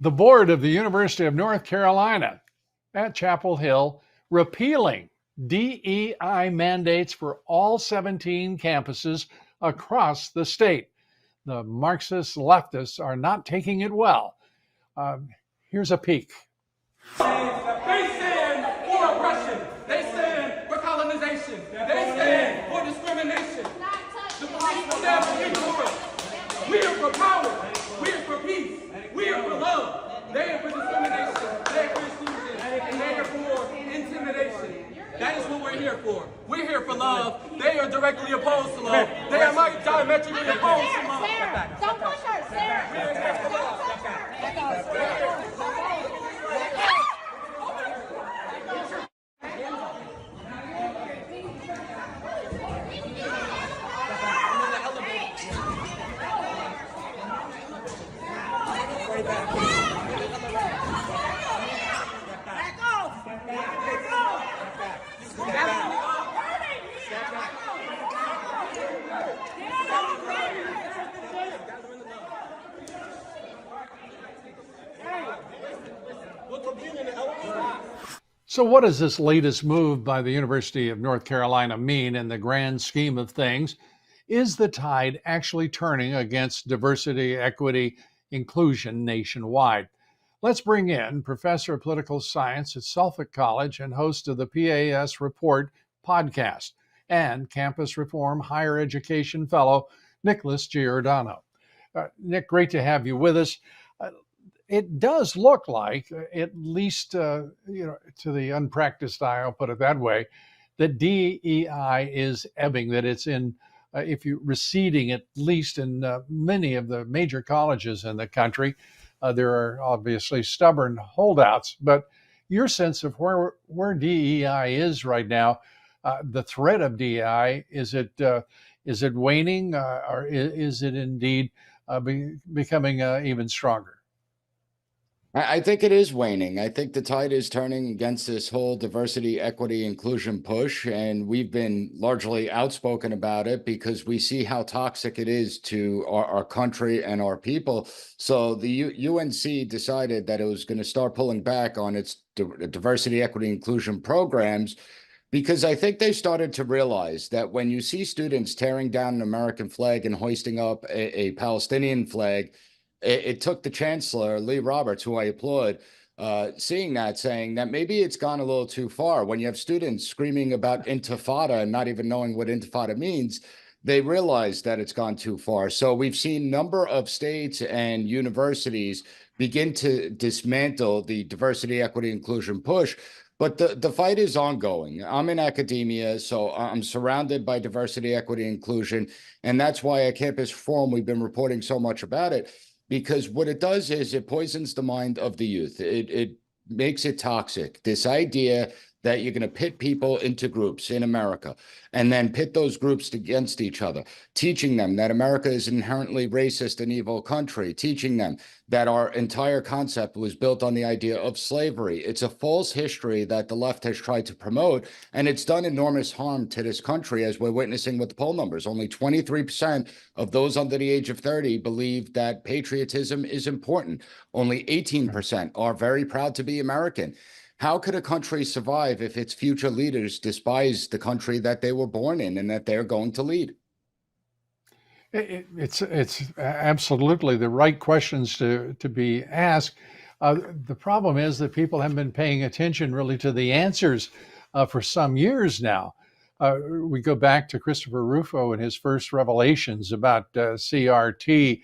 The board of the University of North Carolina at Chapel Hill repealing DEI mandates for all 17 campuses across the state. The Marxist leftists are not taking it well. Here's a peek. They stand for oppression. They stand for colonization. They stand for discrimination. The police will never ignore it. We are for power. We are for peace. We are for love. They are for discrimination. They are for exclusion. And they are for intimidation. That is what we're here for. We're here for love. They are directly opposed to love. They are diametrically opposed to love. Sarah, don't push her, Sarah. We are here for love. So what does this latest move by the University of North Carolina mean in the grand scheme of things? Is the tide actually turning against diversity, equity, inclusion nationwide? Let's bring in Professor of Political Science at Suffolk College and host of the P.A.S. Report podcast and Campus Reform Higher Education Fellow, Nick Giordano. Nick, great to have you with us. It does look like, at least to the unpracticed eye, I'll put it that way, that DEI is ebbing, that it's receding, at least in many of the major colleges in the country. There are obviously stubborn holdouts, but your sense of where DEI is right now, the threat of DEI, is it waning, or is it indeed becoming even stronger? I think it is waning. I think the tide is turning against this whole diversity, equity, inclusion push. And we've been largely outspoken about it because we see how toxic it is to our country and our people. So the UNC decided that it was going to start pulling back on its diversity, equity, inclusion programs, because I think they started to realize that when you see students tearing down an American flag and hoisting up a Palestinian flag, it took the chancellor, Lee Roberts, who I applaud, seeing that, saying that maybe it's gone a little too far. When you have students screaming about intifada and not even knowing what intifada means, they realize that it's gone too far. So we've seen a number of states and universities begin to dismantle the diversity, equity, inclusion push. But the fight is ongoing. I'm in academia, so I'm surrounded by diversity, equity, inclusion. And that's why at Campus Reform, we've been reporting so much about it. Because what it does is it poisons the mind of the youth. It makes it toxic. This idea that you're going to pit people into groups in America and then pit those groups against each other, teaching them that America is inherently racist and evil country, teaching them that our entire concept was built on the idea of slavery. It's a false history that the left has tried to promote, and it's done enormous harm to this country, as we're witnessing with the poll numbers. Only 23% of those under the age of 30 believe that patriotism is important. Only 18% are very proud to be American. How could a country survive if its future leaders despise the country that they were born in and that they're going to lead? It's absolutely the right questions to be asked. The problem is that people haven't been paying attention really to the answers for some years now. We go back to Christopher Rufo and his first revelations about CRT,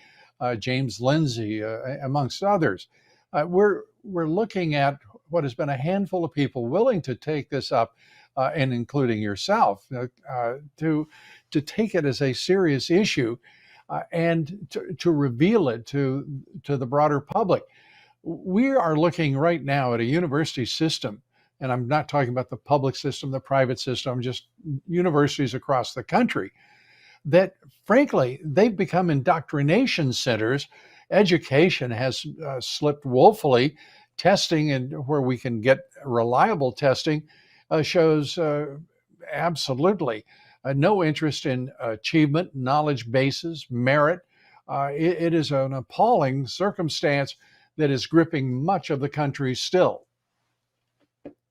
James Lindsay, amongst others. We're looking at what has been a handful of people willing to take this up, and including yourself, to take it as a serious issue and to reveal it to the broader public. We are looking right now at a university system, and I'm not talking about the public system, the private system, just universities across the country, that frankly, they've become indoctrination centers. Education has slipped woefully. Testing, and where we can get reliable testing, shows absolutely no interest in achievement, knowledge bases, merit. It is an appalling circumstance that is gripping much of the country still.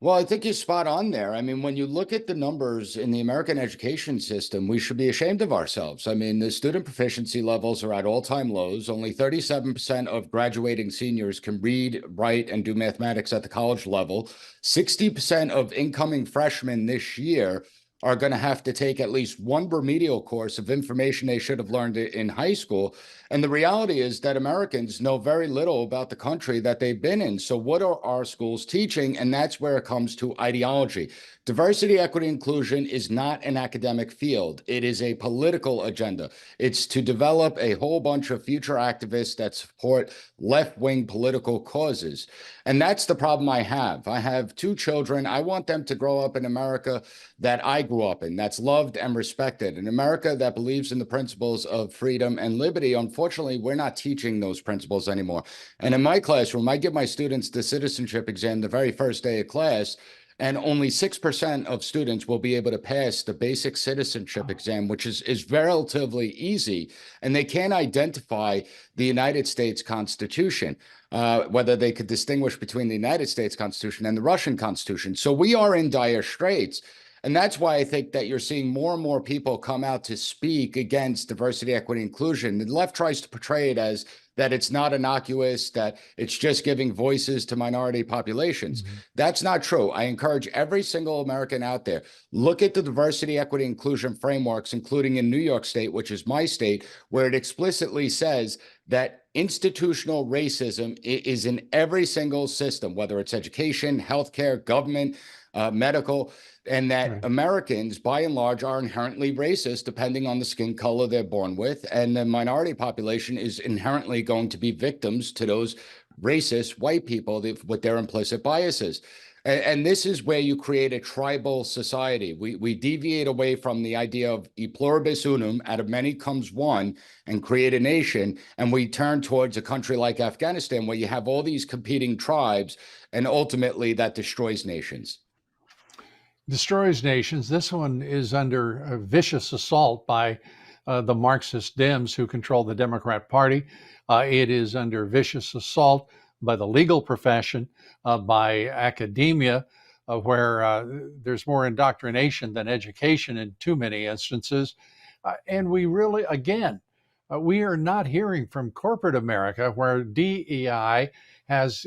Well, I think you're spot on there. I mean, when you look at the numbers in the American education system, we should be ashamed of ourselves. I mean, the student proficiency levels are at all-time lows. Only 37% of graduating seniors can read, write, and do mathematics at the college level. 60% of incoming freshmen this year are going to have to take at least one remedial course of information they should have learned in high school. And the reality is that Americans know very little about the country that they've been in. So what are our schools teaching? And that's where it comes to ideology. Diversity, equity, inclusion is not an academic field. It is a political agenda. It's to develop a whole bunch of future activists that support left-wing political causes. And that's the problem I have. I have two children. I want them to grow up in America that I grew up in, that's loved and respected. An America that believes in the principles of freedom and liberty. Unfortunately, we're not teaching those principles anymore. And in my classroom, I give my students the citizenship exam the very first day of class, and only 6% of students will be able to pass the basic citizenship exam, which is relatively easy. And they can't identify the United States Constitution, whether they could distinguish between the United States Constitution and the Russian Constitution. So we are in dire straits. And that's why I think that you're seeing more and more people come out to speak against diversity, equity, inclusion. The left tries to portray it as that it's not innocuous, that it's just giving voices to minority populations. Mm-hmm. That's not true. I encourage every single American out there, look at the diversity, equity, inclusion frameworks, including in New York State, which is my state, where it explicitly says that institutional racism is in every single system, whether it's education, healthcare, government, medical, and that right. Americans, by and large, are inherently racist depending on the skin color they're born with. And the minority population is inherently going to be victims to those racist white people with their implicit biases. And this is where you create a tribal society. We deviate away from the idea of e pluribus unum, out of many comes one, and create a nation. And we turn towards a country like Afghanistan, where you have all these competing tribes, and ultimately that destroys nations. Destroys nations. This one is under a vicious assault by the Marxist Dems who control the Democrat Party. It is under vicious assault by the legal profession, by academia, where there's more indoctrination than education in too many instances. And we really, again, we are not hearing from corporate America, where DEI has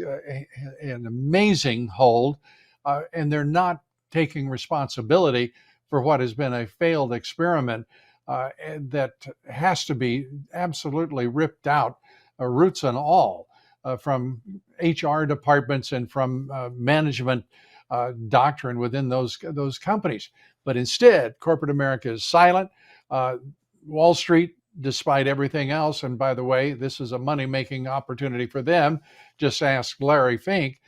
an amazing hold, and they're not taking responsibility for what has been a failed experiment that has to be absolutely ripped out, roots and all, from HR departments and from management doctrine within those companies. But instead, corporate America is silent. Wall Street, despite everything else, and by the way, this is a money-making opportunity for them. Just ask Larry Fink.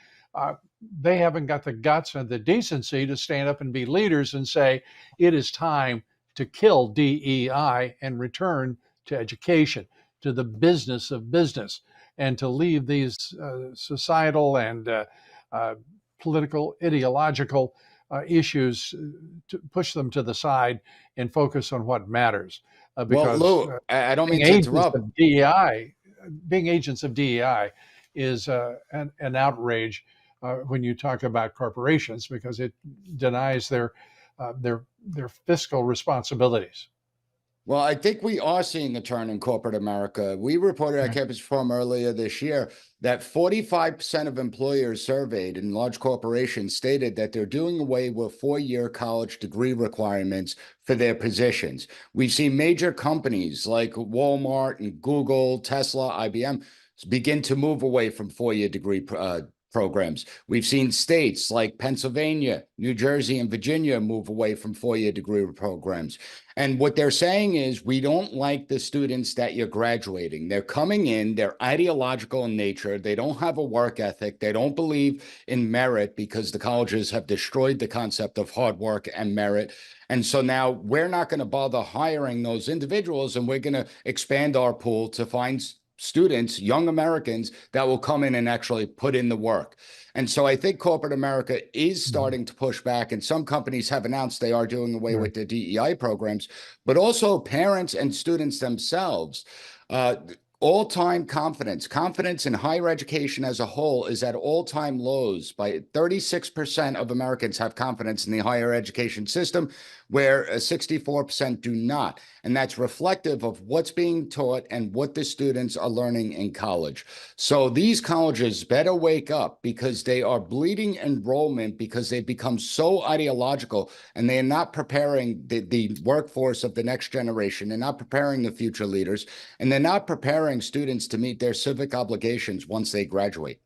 They haven't got the guts and the decency to stand up and be leaders and say, it is time to kill DEI and return to education, to the business of business, and to leave these societal and political, ideological issues, to push them to the side and focus on what matters. Because well, Lou, I don't mean to interrupt. Being agents of DEI is an outrage when you talk about corporations, because it denies their fiscal responsibilities. Well, I think we are seeing a turn in corporate America. We reported at Campus Reform earlier this year that 45% of employers surveyed in large corporations stated that they're doing away with 4-year college degree requirements for their positions. We've seen major companies like Walmart and Google, Tesla, IBM begin to move away from 4-year degree programs. We've seen states like Pennsylvania, New Jersey, and Virginia move away from 4-year degree programs. And what they're saying is, we don't like the students that you're graduating. They're coming in, they're ideological in nature. They don't have a work ethic. They don't believe in merit, because the colleges have destroyed the concept of hard work and merit. And so now we're not going to bother hiring those individuals, and we're going to expand our pool to find students, young Americans, that will come in and actually put in the work. And so I think corporate America is starting to push back, and some companies have announced they are doing away with their DEI programs, but also parents and students themselves. all-time confidence in higher education as a whole is at all-time lows. By 36% of Americans have confidence in the higher education system, where 64% do not. And that's reflective of what's being taught and what the students are learning in college. So these colleges better wake up, because they are bleeding enrollment because they've become so ideological, and they are not preparing the workforce of the next generation. They're not preparing the future leaders, and they're not preparing students to meet their civic obligations once they graduate.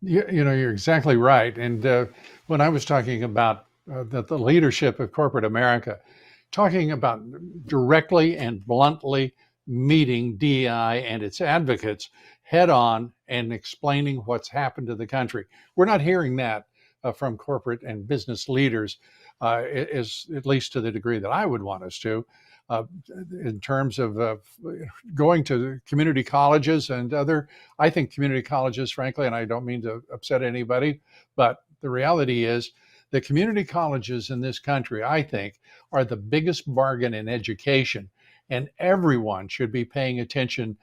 You know, you're exactly right. And when I was talking about the leadership of corporate America, talking about directly and bluntly meeting DEI and its advocates head on and explaining what's happened to the country. We're not hearing that from corporate and business leaders, is at least to the degree that I would want us to. In terms of going to community colleges and I think community colleges, frankly, and I don't mean to upset anybody, but the reality is the community colleges in this country, I think, are the biggest bargain in education, and everyone should be paying attention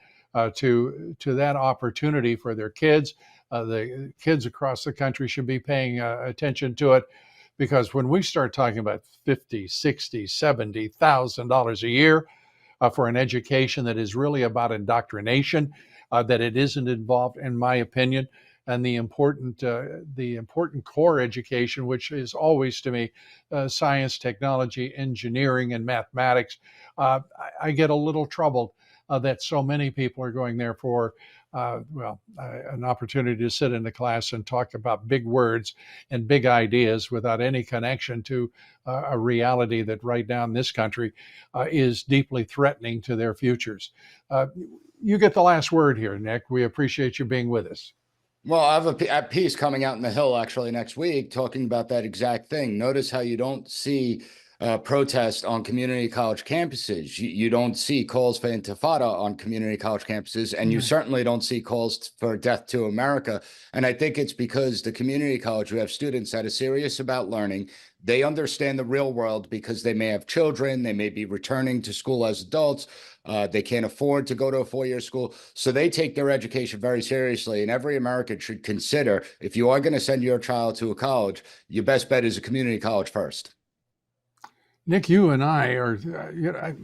to that opportunity for their kids. The kids across the country should be paying attention to it. Because when we start talking about $50,000, $60,000, $70,000 a year for an education that is really about indoctrination, that it isn't involved, in my opinion, and the important core education, which is always to me science, technology, engineering, and mathematics, I get a little troubled that so many people are going there for an opportunity to sit in the class and talk about big words and big ideas without any connection to a reality that right now in this country is deeply threatening to their futures. You get the last word here, Nick. We appreciate you being with us. Well, I have a piece coming out in the Hill actually next week talking about that exact thing. Notice how you don't see protest on community college campuses. You don't see calls for intifada on community college campuses, and you certainly don't see calls for death to America. And I think it's because the community college, we have students that are serious about learning. They understand the real world because they may have children. They may be returning to school as adults. They can't afford to go to a four-year school. So they take their education very seriously. And every American should consider, if you are going to send your child to a college, your best bet is a community college first. Nick, you and I are,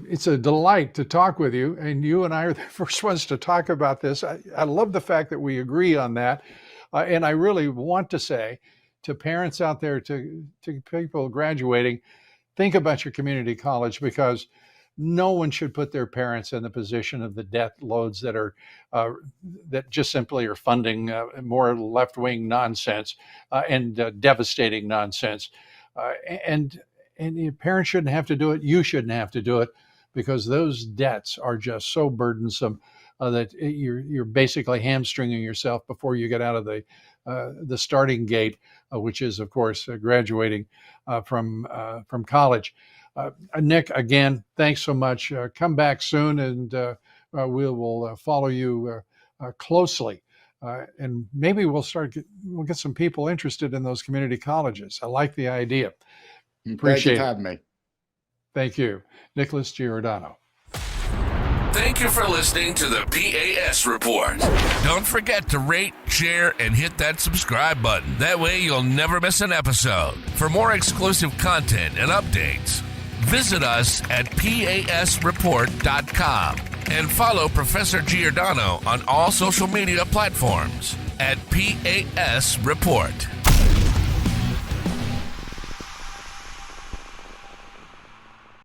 it's a delight to talk with you. And you and I are the first ones to talk about this. I love the fact that we agree on that. And I really want to say to parents out there, to people graduating, think about your community college, because no one should put their parents in the position of the debt loads that are that just simply are funding more left-wing nonsense and devastating nonsense. And your parents shouldn't have to do it. You shouldn't have to do it, because those debts are just so burdensome that you're basically hamstringing yourself before you get out of the starting gate, which is, of course, graduating from college. Nick, again, thanks so much. Come back soon, and we will follow you closely. And maybe we'll get some people interested in those community colleges. I like the idea. Appreciate it. Thank you for having me. Thank you. Nicholas Giordano. Thank you for listening to the P.A.S. Report. Don't forget to rate, share, and hit that subscribe button. That way you'll never miss an episode. For more exclusive content and updates, visit us at PASreport.com and follow Professor Giordano on all social media platforms at P.A.S. Report.